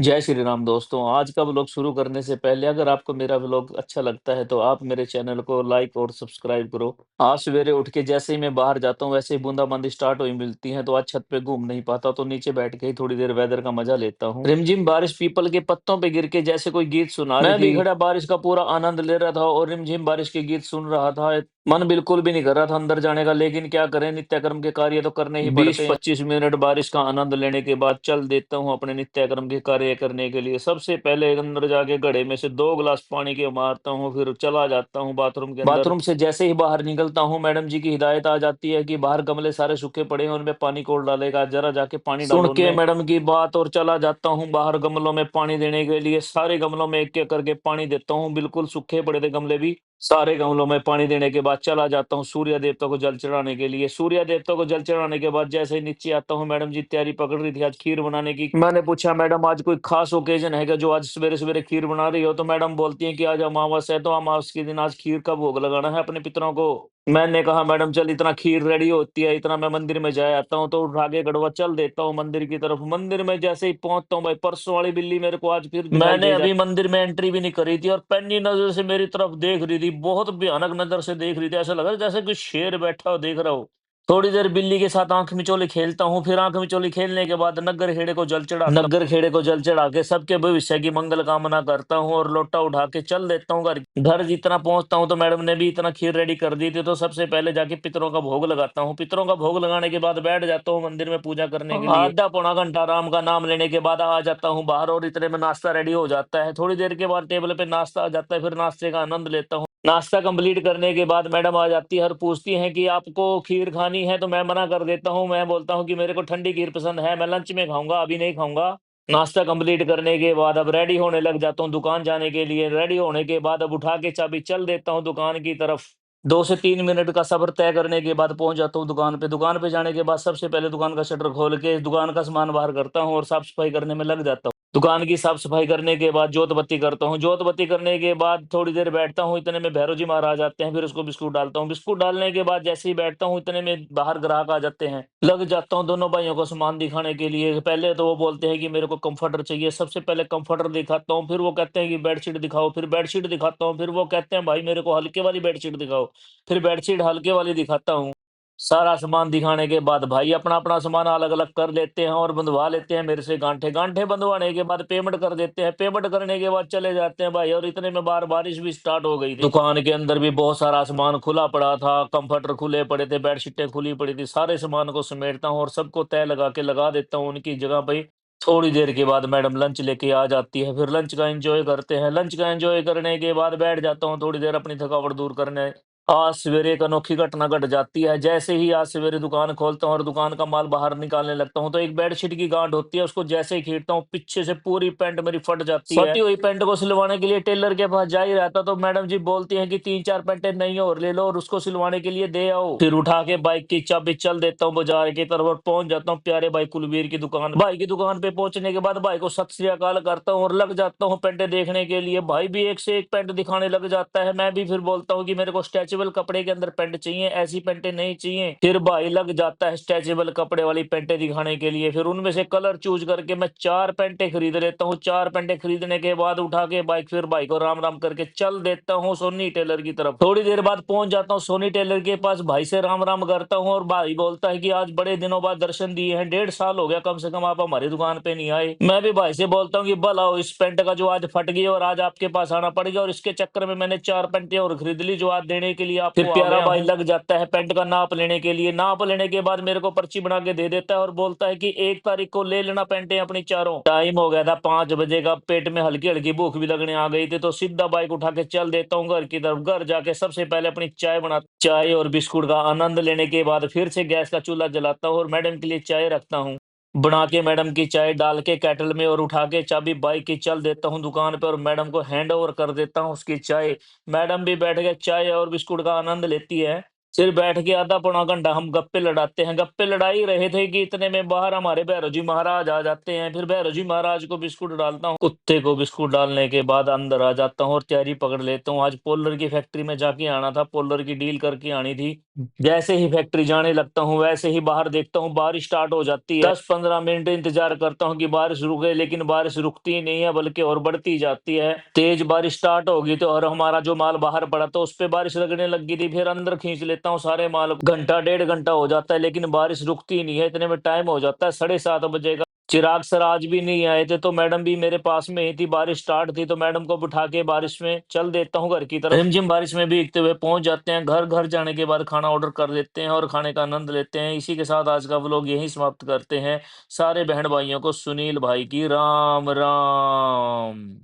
जय श्री राम दोस्तों। आज का व्लॉग शुरू करने से पहले अगर आपको मेरा व्लॉग अच्छा लगता है तो आप मेरे चैनल को लाइक और सब्सक्राइब करो। आज सवेरे उठ के जैसे ही मैं बाहर जाता हूँ वैसे ही बूंदाबांदी स्टार्ट हुई मिलती है, तो आज छत पे घूम नहीं पाता तो नीचे बैठ के ही थोड़ी देर वेदर का मजा लेता हूँ। रिमझिम बारिश पीपल के पत्तों पे गिर के जैसे कोई गीत सुना रही थी। मैं भी खड़ा बारिश का पूरा आनंद ले रहा था और रिमझिम बारिश के गीत सुन रहा था। मन बिल्कुल भी नहीं कर रहा था अंदर जाने का, लेकिन क्या करें, नित्यक्रम के कार्य तो करने ही पड़ते हैं। 20-25 मिनट बारिश का आनंद लेने के बाद चल देता हूँ अपने नित्यक्रम के कार्य करने के लिए। सबसे पहले अंदर जाके घड़े में से 2 गिलास पानी के मारता हूँ, फिर चला जाता हूँ बाथरूम के अंदर। बाथरूम से जैसे ही बाहर निकलता हूँ मैडम जी की हिदायत आ जाती है कि बाहर गमले सारे सूखे पड़े हैं, उनमें पानी कौन डालेगा, जरा जाके पानी डालो। सुन के मैडम की बात और चला जाता हूँ बाहर गमलों में पानी देने के लिए। सारे गमलों में एक एक करके पानी देता हूँ, बिल्कुल सूखे पड़े थे गमले भी। सारे गमलों में पानी देने के बाद चला जाता हूँ सूर्य देवता को जल चढ़ाने के लिए। सूर्य देवता को जल चढ़ाने के बाद जैसे ही नीचे आता हूँ मैडम जी तैयारी पकड़ रही थी आज खीर बनाने की। मैंने पूछा, मैडम आज कोई खास ओकेजन है क्या जो आज सवेरे सवेरे खीर बना रही हो? तो मैडम बोलती है कि आज अमावस है, तो अमावस के दिन आज खीर का भोग लगाना है अपने पितरों को। मैंने कहा मैडम चल इतना खीर रेडी होती है, इतना मैं मंदिर में जा आता हूँ, तो उठा के गड़वा चल देता हूँ मंदिर की तरफ। मंदिर में जैसे ही पहुंचता हूँ भाई, परसों वाली बिल्ली मेरे को आज फिर दिखाई मैंने अभी मंदिर में एंट्री भी नहीं करी थी और पैनी नजर से मेरी तरफ देख रही थी, बहुत भयानक नजर से देख रही थी। ऐसा लग रहा जैसे कोई शेर बैठा हो देख रहा हो। थोड़ी देर बिल्ली के साथ आंख मिचौली खेलता हूँ, फिर आंख मिचौली खेलने के बाद नग्गर खेड़े को जल चढ़ा के सबके भविष्य की मंगल कामना करता हूँ और लोटा उठा के चल देता हूँ घर। घर जितना पहुंचता हूँ तो मैडम ने भी इतना खीर रेडी कर दी थी, तो सबसे पहले जाके पितरों का भोग लगाता हूँ। पितरों का भोग लगाने के बाद बैठ जाता हूँ मंदिर में पूजा करने के लिए। आधा पौना घंटा राम का नाम लेने के बाद आ जाता हूँ बाहर और इतने में नाश्ता रेडी हो जाता है। थोड़ी देर के बाद टेबल पे नाश्ता आ जाता है, फिर नाश्ते का आनंद लेता हूँ। नाश्ता कंप्लीट करने के बाद मैडम आ जाती है और पूछती हैं कि आपको खीर खानी है? तो मैं मना कर देता हूँ। मैं बोलता हूँ कि मेरे को ठंडी खीर पसंद है, मैं लंच में खाऊंगा, अभी नहीं खाऊंगा। नाश्ता कंप्लीट करने के बाद अब रेडी होने लग जाता हूँ दुकान जाने के लिए। रेडी होने के बाद अब उठा के चाबी चल देता हूँ दुकान की तरफ। 2 से 3 मिनट का सब्र तय करने के बाद पहुंच जाता हूँ दुकान पे। दुकान पे जाने के बाद सबसे पहले दुकान का शटर खोल के दुकान का सामान बाहर करता हूँ और साफ सफाई करने में लग जाता हूँ। दुकान की साफ सफाई करने के बाद जोत बत्ती करता हूँ। जोत बत्ती करने के बाद थोड़ी देर बैठता हूँ, इतने में भैरव जी महाराज आते हैं, फिर उसको बिस्कुट डालता हूँ। बिस्कुट डालने के बाद जैसे ही बैठता हूँ इतने में बाहर ग्राहक आ जाते हैं। लग जाता हूँ दोनों भाइयों को सामान दिखाने के लिए। पहले तो वो बोलते हैं कि मेरे को कंफर्टर चाहिए, सबसे पहले कंफर्टर दिखाता हूँ, फिर वो कहते हैं कि बेडशीट दिखाओ, फिर बेडशीट दिखाता हूँ, फिर वो कहते हैं भाई मेरे को हल्के वाली बेडशीट दिखाओ, फिर बेडशीट हल्के वाली दिखाता हूँ। सारा सामान दिखाने के बाद भाई अपना-अपना सामान अलग-अलग कर लेते हैं और बँधवा लेते हैं मेरे से गांठे। गांठे बँधवाने के बाद पेमेंट कर देते हैं। पेमेंट करने के बाद चले जाते हैं भाई, और इतने में बाहर बारिश भी स्टार्ट हो गई थी। दुकान के अंदर भी बहुत सारा सामान खुला पड़ा था, कंफर्टर खुले पड़े थे, बेडशीटें खुली पड़ी थी। सारे सामान को समेटता हूँ और सबको तय लगा के लगा देता हूँ उनकी जगह पे। थोड़ी देर के बाद मैडम लंच लेके आ जाती है, फिर लंच का एन्जॉय करते हैं। लंच का एन्जॉय करने के बाद बैठ जाता हूँ थोड़ी देर अपनी थकावट दूर करने। आज सवेरे एक अनोखी घटना घट जाती है। जैसे ही आज सवेरे दुकान खोलता हूँ और दुकान का माल बाहर निकालने लगता हूँ, तो एक बेडशीट की गांठ होती है, उसको जैसे ही खींचता हूँ पीछे से पूरी पैंट मेरी फट जाती है। फटी हुई पैंट को सिलवाने के लिए टेलर के पास जा ही रहता, तो मैडम जी बोलती हैं कि 3-4 पैंटें नई और ले लो और उसको सिलवाने के लिए दे आओ। फिर उठा के बाइक की चाबी चल देता हूँ बाजार की तरफ और पहुंच जाता हूँ प्यारे भाई कुलवीर की दुकान। भाई की दुकान पे पहुंचने के बाद भाई को सत श्री अकाल करता हूँ और लग जाता हूँ पैंटें देखने के लिए। भाई भी एक से एक पैंट दिखाने लग जाता है। मैं भी फिर बोलता हूँ कि मेरे को स्ट्रेचेबल कपड़े के अंदर पैंट चाहिए, ऐसी पैंटें नहीं चाहिए। फिर भाई लग जाता है स्ट्रेचेबल कपड़े वाली पैंटें दिखाने के लिए। फिर उनमें से कलर चूज करके मैं 4 पैंटें खरीद लेता हूँ। 4 पैंटें खरीदने के बाद उठा के बाइक, फिर भाई को राम राम करके चल देता हूँ सोनी टेलर की तरफ। थोड़ी देर बाद पहुंच जाता हूँ सोनी टेलर के पास, भाई से राम राम करता हूँ और भाई बोलता है कि आज बड़े दिनों बाद दर्शन दिए हैं, 1.5 साल हो गया कम से कम आप हमारी दुकान पे नहीं आए। मैं भी भाई से बोलता हूँ कि भला हो इस पैंट का जो आज फट गई और आज आपके पास आना पड़ गया, और इसके चक्कर में मैंने 4 पैंटें और खरीद ली जो आज देने के लिए आपको फिर प्यारा भाई लग जाता है पैंट का नाप लेने के लिए। नाप लेने के बाद मेरे को पर्ची बना के दे देता है और बोलता है कि 1 तारीख को ले लेना पैंटें अपनी चारों। टाइम हो गया था 5 बजे का, पेट में हल्की हल्की भूख भी लगने आ गई थी, तो सीधा बाइक उठा के चल देता हूँ घर की तरफ। घर जाके सबसे पहले अपनी चाय और बिस्कुट का आनंद लेने के बाद फिर से गैस का चूल्हा जलाता हूँ और मैडम के लिए चाय रखता हूँ। बना के मैडम की चाय डाल के केटल में और उठा के चाबी बाइक की चल देता हूँ दुकान पे और मैडम को हैंड ओवर कर देता हूँ उसकी चाय। मैडम भी बैठ के चाय और बिस्कुट का आनंद लेती है। फिर बैठ के आधा पौना घंटा हम गप्पे लड़ाते हैं। गप्पे लड़ा ही रहे थे कि इतने में बाहर हमारे भैरव जी महाराज आ जाते हैं। फिर भैरव जी महाराज को बिस्कुट डालता हूँ, कुत्ते को बिस्कुट डालने के बाद अंदर आ जाता हूँ और तैयारी पकड़ लेता हूँ। आज पोलर की फैक्ट्री में जाके आना था, पोलर की डील करके आनी थी। जैसे ही फैक्ट्री जाने लगता हूँ, वैसे ही बाहर देखता हूँ बारिश स्टार्ट हो जाती है। 10-15 मिनट इंतजार करता हूँ कि बारिश रुके, लेकिन बारिश रुकती ही नहीं है, बल्कि और बढ़ती जाती है। तेज बारिश स्टार्ट होगी तो और हमारा जो माल बाहर पड़ा था उस पे बारिश लगने लगी थी। फिर अंदर खींच लेता हूँ सारे माल को। घंटा 1.5 घंटा हो जाता है, लेकिन बारिश रुकती ही नहीं है। इतने में टाइम हो जाता है 7:30 बजे का। चिराग सर आज भी नहीं आए थे, तो मैडम भी मेरे पास में ही थी। बारिश स्टार्ट थी तो मैडम को बिठा के बारिश में चल देता हूँ घर की तरफ। रिमझिम बारिश में भीगते हुए पहुंच जाते हैं घर। घर जाने के बाद खाना ऑर्डर कर लेते हैं और खाने का आनंद लेते हैं। इसी के साथ आज का व्लॉग यहीं समाप्त करते हैं। सारे बहन भाइयों को सुनील भाई की राम राम।